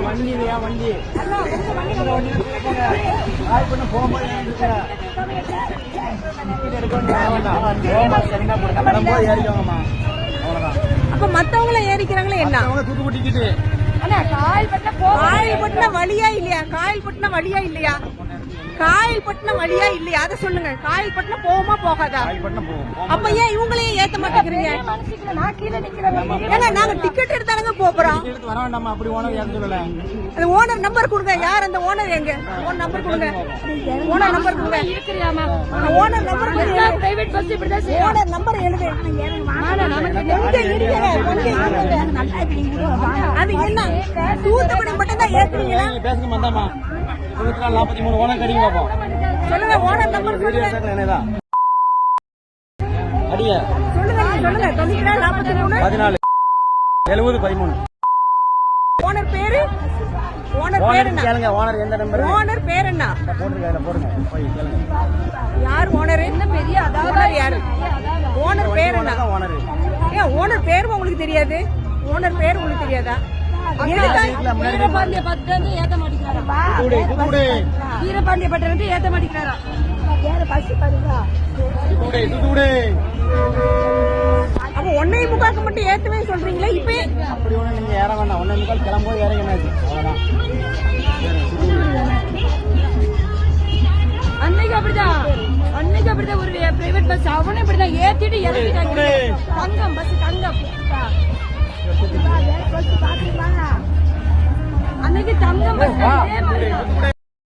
வண்டி இல்லையா வண்டி போகும்போது ஏறிக்கோங்கம்மா அவ்வளவுதான். அப்ப மத்தவங்கள ஏறிக்கிறாங்களே என்ன? தூத்துக்குடி டிக்கெட்டு காயல்பட்டினம் வழியா இல்லையா? காயல்பட்டினம் வழியா இல்லையா? காயல்பட்டினம் வழியா இல்லையா? அதை சொல்லுங்க. காயல்பட்டினம் போகுமா போகாதா? அப்ப ஏன் இவங்களையும் ஏத்த மாட்டேங்கிறீங்க? ஏங்க நாங்க டிக்கெட் எடுத்தாலுங்க போறோம். வர வேண்டாமா? அப்படி ஓனர் ஏன் சொல்லல? அந்த ஓனர் நம்பர் கொடுங்க. யார் அந்த ஓனர்? எங்க ஓனர் நம்பர் கொடுங்க. ஓனர் நம்பர் கொடுங்க. ஓனர் நம்பர் பிரைவேட் பஸ் இப்படிதான் செய்யும். ஓனர் நம்பர் எழுது. அது என்ன தூத்துக்குடி மட்டும் தான் ஏத்துறீங்களா? பேசுங்க மந்தாமா. 43 ஓனர் கடிங்க பாப்போம். சொல்லுங்க ஓனர் நம்பர் சொல்லுங்க. அடிங்க சொல்லுங்க சொல்லுங்க. 43 14 70 13. ஓனர் பேரு? ஓனர் பேரு என்ன? கேளுங்க. ஓனர் எந்த நம்பர்? ஓனர் பேர் என்ன? போடுங்க போடுங்க. போய் கேளுங்க. யார் ஓனர்? என்ன பெரிய அதாவது யாரு? ஓனர் பேர் என்ன? ஓனர். ஏன் ஓனர் பேர் உங்களுக்கு தெரியாது? ஓனர் பேர் உங்களுக்கு தெரியாதா? வீரபாண்டிய பட்டணம் ஏத்த மாட்டேங்கிறாரா? வீரபாண்டிய பட்டணம் ஏத்த மாட்டேங்கிறாரா? அப்ப 1:45 மட்டும் ஏத்தவே சொல்றீங்களா? இப்ப அப்படி ஒண்ணு நீங்க ஏற வேண்டாம். 1:45 கிளம்போது ஏறங்க. அவ்வளவுதான். அன்னைக்கு அப்படிதான் ஒரு பிரைவேட் பஸ் அவனே இப்படிதான் ஏத்திட்டு இறங்கிட்டாங்க. தங்கம் பஸ் தங்கம் அன்னைக்கு தங்கம் பஸ்